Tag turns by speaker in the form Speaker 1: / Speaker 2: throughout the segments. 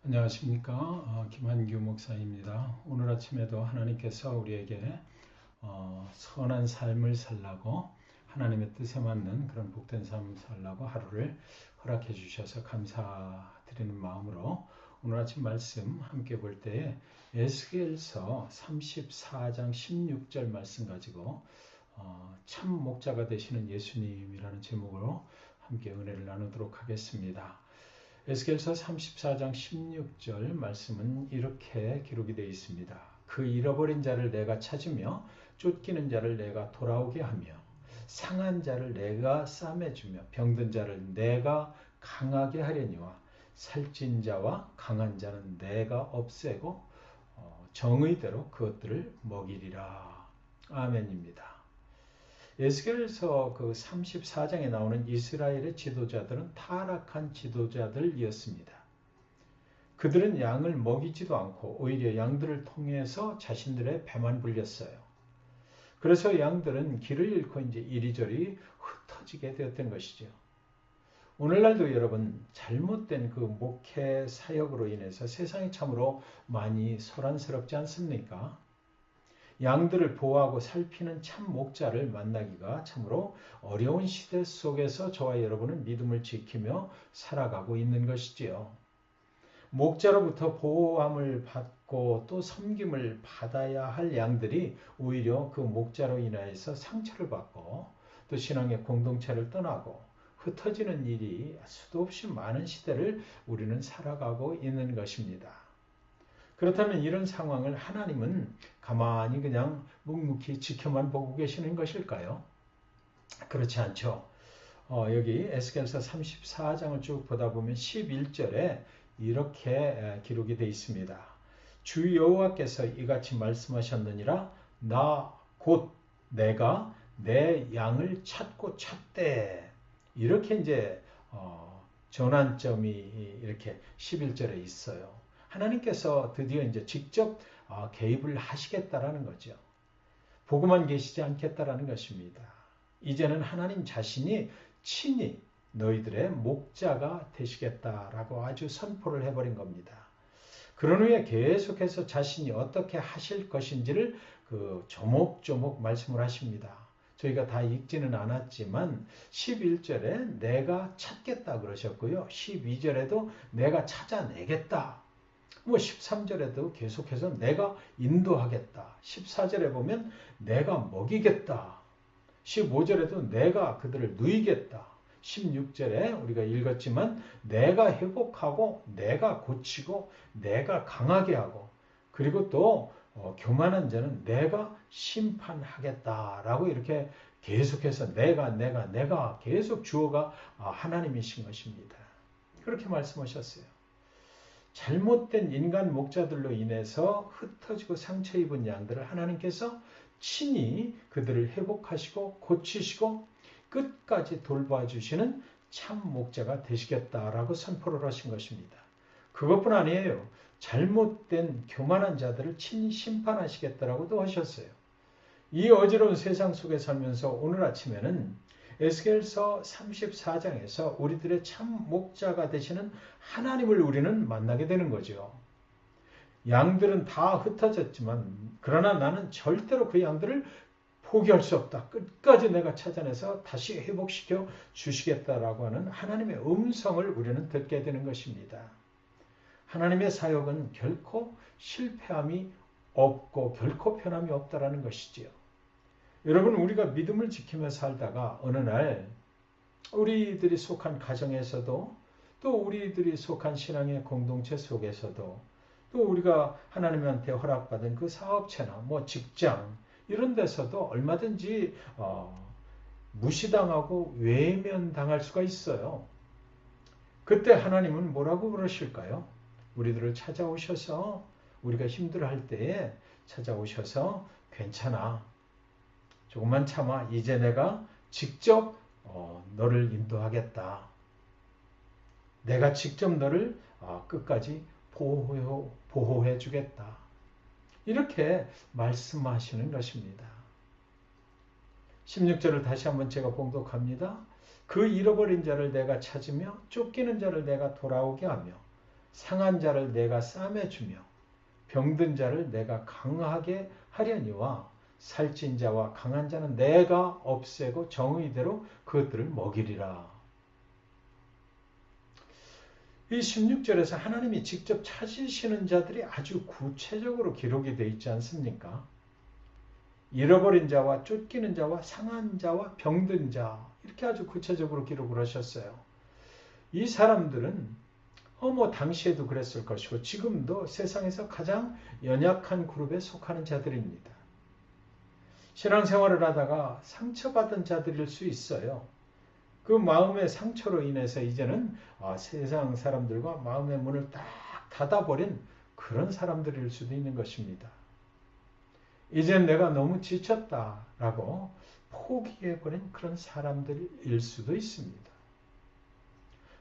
Speaker 1: 안녕하십니까. 김한규 목사입니다. 오늘 아침에도 하나님께서 우리에게 선한 삶을 살라고 하나님의 뜻에 맞는 그런 복된 삶을 살라고 하루를 허락해 주셔서 감사드리는 마음으로 오늘 아침 말씀 함께 볼 때에 에스겔서 34장 16절 말씀 가지고 참 목자가 되시는 예수님이라는 제목으로 함께 은혜를 나누도록 하겠습니다. 에스겔서 34장 16절 말씀은 이렇게 기록이 되어 있습니다. 그 잃어버린 자를 내가 찾으며 쫓기는 자를 내가 돌아오게 하며 상한 자를 내가 싸매주며 병든 자를 내가 강하게 하려니와 살찐 자와 강한 자는 내가 없애고 정의대로 그것들을 먹이리라. 아멘입니다. 에스겔서 그 34장에 나오는 이스라엘의 지도자들은 타락한 지도자들이었습니다. 그들은 양을 먹이지도 않고 오히려 양들을 통해서 자신들의 배만 불렸어요. 그래서 양들은 길을 잃고 이제 이리저리 흩어지게 되었던 것이죠. 오늘날도 여러분 잘못된 그 목회 사역으로 인해서 세상이 참으로 많이 소란스럽지 않습니까? 양들을 보호하고 살피는 참 목자를 만나기가 참으로 어려운 시대 속에서 저와 여러분은 믿음을 지키며 살아가고 있는 것이지요. 목자로부터 보호함을 받고 또 섬김을 받아야 할 양들이 오히려 그 목자로 인하여서 상처를 받고 또 신앙의 공동체를 떠나고 흩어지는 일이 수도 없이 많은 시대를 우리는 살아가고 있는 것입니다. 그렇다면 이런 상황을 하나님은 가만히 그냥 묵묵히 지켜만 보고 계시는 것일까요? 그렇지 않죠. 여기 에스겔서 34장을 쭉 보다 보면 11절에 이렇게 기록이 되어 있습니다. 주 여호와께서 이같이 말씀하셨느니라 나 곧 내가 내 양을 찾고 찾되 이렇게 이제 전환점이 이렇게 11절에 있어요. 하나님께서 드디어 이제 직접 개입을 하시겠다라는 거죠. 보고만 계시지 않겠다라는 것입니다. 이제는 하나님 자신이 친히 너희들의 목자가 되시겠다라고 아주 선포를 해버린 겁니다. 그런 후에 계속해서 자신이 어떻게 하실 것인지를 그 조목조목 말씀을 하십니다. 저희가 다 읽지는 않았지만 11절에 내가 찾겠다 그러셨고요. 12절에도 내가 찾아내겠다. 13절에도 계속해서 내가 인도하겠다. 14절에 보면 내가 먹이겠다. 15절에도 내가 그들을 누이겠다. 16절에 우리가 읽었지만 내가 회복하고 내가 고치고 내가 강하게 하고 그리고 또 교만한 자는 내가 심판하겠다라고 이렇게 계속해서 내가 계속 주어가 하나님이신 것입니다. 그렇게 말씀하셨어요. 잘못된 인간 목자들로 인해서 흩어지고 상처 입은 양들을 하나님께서 친히 그들을 회복하시고 고치시고 끝까지 돌봐주시는 참 목자가 되시겠다라고 선포를 하신 것입니다. 그것뿐 아니에요. 잘못된 교만한 자들을 친히 심판하시겠다라고도 하셨어요. 이 어지러운 세상 속에 살면서 오늘 아침에는 에스겔서 34장에서 우리들의 참 목자가 되시는 하나님을 우리는 만나게 되는 거죠. 양들은 다 흩어졌지만 그러나 나는 절대로 그 양들을 포기할 수 없다. 끝까지 내가 찾아내서 다시 회복시켜 주시겠다라고 하는 하나님의 음성을 우리는 듣게 되는 것입니다. 하나님의 사역은 결코 실패함이 없고 결코 편함이 없다라는 것이지요. 여러분 우리가 믿음을 지키며 살다가 어느 날 우리들이 속한 가정에서도 또 우리들이 속한 신앙의 공동체 속에서도 또 우리가 하나님한테 허락받은 그 사업체나 직장 이런 데서도 얼마든지 무시당하고 외면당할 수가 있어요. 그때 하나님은 뭐라고 그러실까요? 우리들을 찾아오셔서 우리가 힘들어할 때에 찾아오셔서 괜찮아. 조금만 참아. 이제 내가 직접 너를 인도하겠다. 내가 직접 너를 끝까지 보호해 주겠다. 이렇게 말씀하시는 것입니다. 16절을 다시 한번 제가 봉독합니다. 그 잃어버린 자를 내가 찾으며 쫓기는 자를 내가 돌아오게 하며 상한 자를 내가 싸매주며 병든 자를 내가 강하게 하려니와 살찐 자와 강한 자는 내가 없애고 정의대로 그것들을 먹이리라. 이 16절에서 하나님이 직접 찾으시는 자들이 아주 구체적으로 기록이 되어 있지 않습니까? 잃어버린 자와 쫓기는 자와 상한 자와 병든 자, 이렇게 아주 구체적으로 기록을 하셨어요. 이 사람들은 당시에도 그랬을 것이고 지금도 세상에서 가장 연약한 그룹에 속하는 자들입니다. 신앙생활을 하다가 상처받은 자들일 수 있어요. 그 마음의 상처로 인해서 이제는 세상 사람들과 마음의 문을 딱 닫아버린 그런 사람들일 수도 있는 것입니다. 이젠 내가 너무 지쳤다라고 포기해버린 그런 사람들일 수도 있습니다.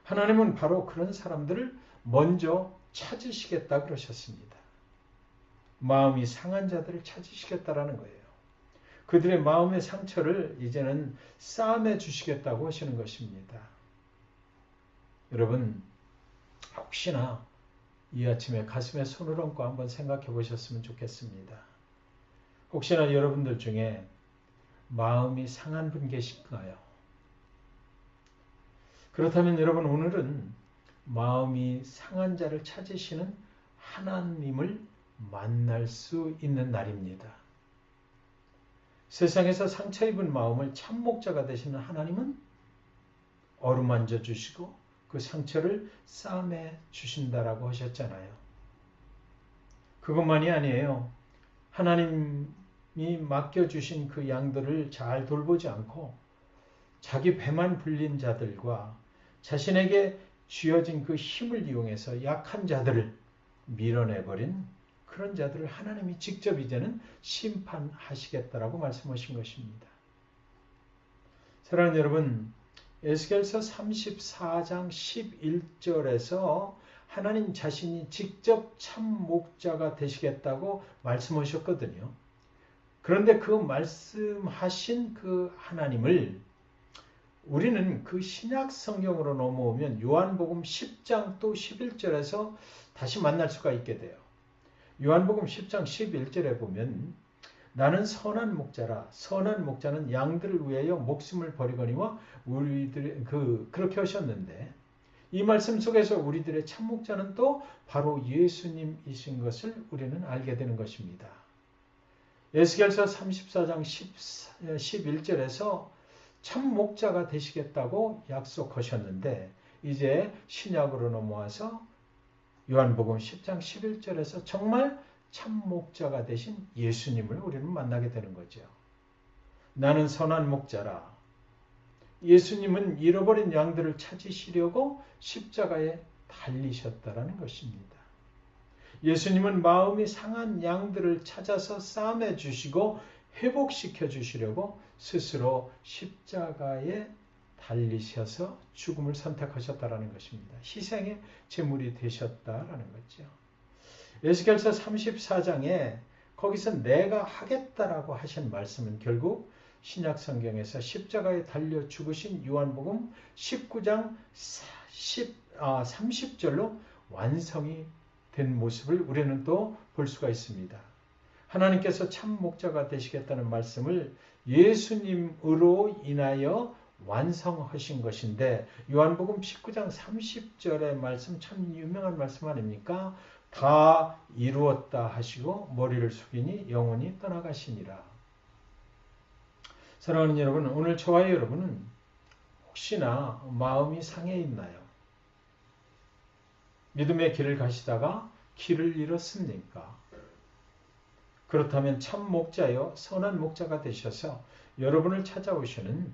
Speaker 1: 하나님은 바로 그런 사람들을 먼저 찾으시겠다 그러셨습니다. 마음이 상한 자들을 찾으시겠다라는 거예요. 그들의 마음의 상처를 이제는 싸매 주시겠다고 하시는 것입니다. 여러분, 혹시나 이 아침에 가슴에 손을 얹고 한번 생각해 보셨으면 좋겠습니다. 혹시나 여러분들 중에 마음이 상한 분 계신가요? 그렇다면 여러분, 오늘은 마음이 상한 자를 찾으시는 하나님을 만날 수 있는 날입니다. 세상에서 상처 입은 마음을 참목자가 되시는 하나님은 어루만져 주시고 그 상처를 싸매 주신다라고 하셨잖아요. 그것만이 아니에요. 하나님이 맡겨주신 그 양들을 잘 돌보지 않고 자기 배만 불린 자들과 자신에게 쥐어진 그 힘을 이용해서 약한 자들을 밀어내버린 그런 자들을 하나님이 직접 이제는 심판하시겠다라고 말씀하신 것입니다. 사랑하는 여러분, 에스겔서 34장 11절에서 하나님 자신이 직접 참 목자가 되시겠다고 말씀하셨거든요. 그런데 그 말씀하신 그 하나님을 우리는 그 신약 성경으로 넘어오면 요한복음 10장 또 11절에서 다시 만날 수가 있게 돼요. 요한복음 10장 11절에 보면 나는 선한 목자라. 선한 목자는 양들을 위하여 목숨을 버리거니와 우리들의 그렇게 하셨는데 이 말씀 속에서 우리들의 참 목자는 또 바로 예수님이신 것을 우리는 알게 되는 것입니다. 에스겔서 34장 11절에서 참 목자가 되시겠다고 약속하셨는데 이제 신약으로 넘어와서 요한복음 10장 11절에서 정말 참 목자가 되신 예수님을 우리는 만나게 되는 거죠. 나는 선한 목자라. 예수님은 잃어버린 양들을 찾으시려고 십자가에 달리셨다라는 것입니다. 예수님은 마음이 상한 양들을 찾아서 싸매 주시고 회복시켜 주시려고 스스로 십자가에 달리셔서 죽음을 선택하셨다라는 것입니다. 희생의 제물이 되셨다라는 거죠. 에스겔서 34장에 거기서 내가 하겠다라고 하신 말씀은 결국 신약 성경에서 십자가에 달려 죽으신 요한복음 19장 30절로 완성이 된 모습을 우리는 또 볼 수가 있습니다. 하나님께서 참 목자가 되시겠다는 말씀을 예수님으로 인하여 완성하신 것인데 요한복음 19장 30절의 말씀 참 유명한 말씀 아닙니까? 다 이루었다 하시고 머리를 숙이니 영원히 떠나가시니라. 사랑하는 여러분, 오늘 저와 여러분은 혹시나 마음이 상해 있나요? 믿음의 길을 가시다가 길을 잃었습니까? 그렇다면 참 목자여 선한 목자가 되셔서 여러분을 찾아오시는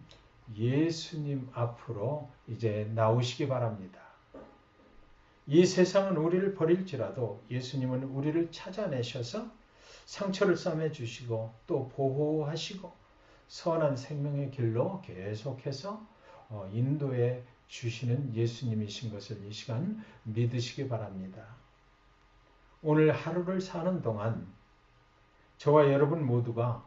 Speaker 1: 예수님 앞으로 이제 나오시기 바랍니다. 이 세상은 우리를 버릴지라도 예수님은 우리를 찾아내셔서 상처를 싸매 주시고 또 보호하시고 선한 생명의 길로 계속해서 인도해 주시는 예수님이신 것을 이 시간 믿으시기 바랍니다. 오늘 하루를 사는 동안 저와 여러분 모두가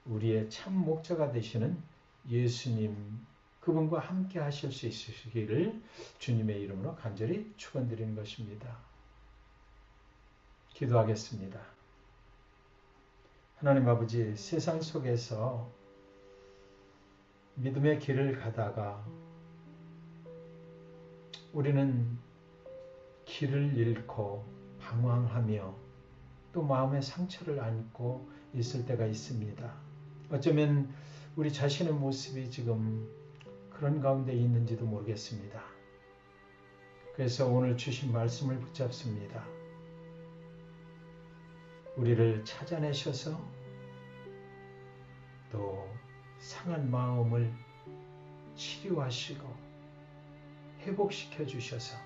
Speaker 1: 우리의 참 목자가 되시는 예수님 그분과 함께 하실 수 있으시기를 주님의 이름으로 간절히 축원드리는 것입니다. 기도하겠습니다. 하나님 아버지, 세상 속에서 믿음의 길을 가다가 우리는 길을 잃고 방황하며 또 마음의 상처를 안고 있을 때가 있습니다. 어쩌면 우리 자신의 모습이 지금 그런 가운데 있는지도 모르겠습니다. 그래서 오늘 주신 말씀을 붙잡습니다. 우리를 찾아내셔서 또 상한 마음을 치료하시고 회복시켜 주셔서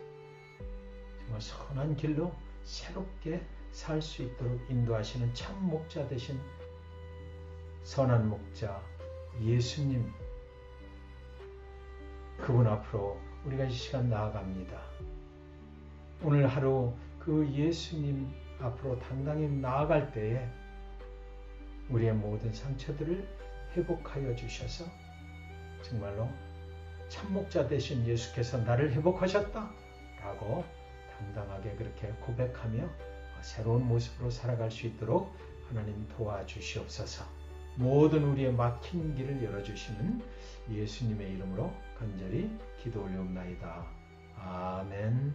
Speaker 1: 정말 선한 길로 새롭게 살 수 있도록 인도하시는 참 목자 되신 선한 목자 예수님, 그분 앞으로 우리가 이 시간 나아갑니다. 오늘 하루 그 예수님 앞으로 당당히 나아갈 때에 우리의 모든 상처들을 회복하여 주셔서 정말로 참목자 되신 예수께서 나를 회복하셨다 라고 당당하게 그렇게 고백하며 새로운 모습으로 살아갈 수 있도록 하나님 도와주시옵소서. 모든 우리의 막힌 길을 열어주시는 예수님의 이름으로 간절히 기도 올려옵나이다. 아멘.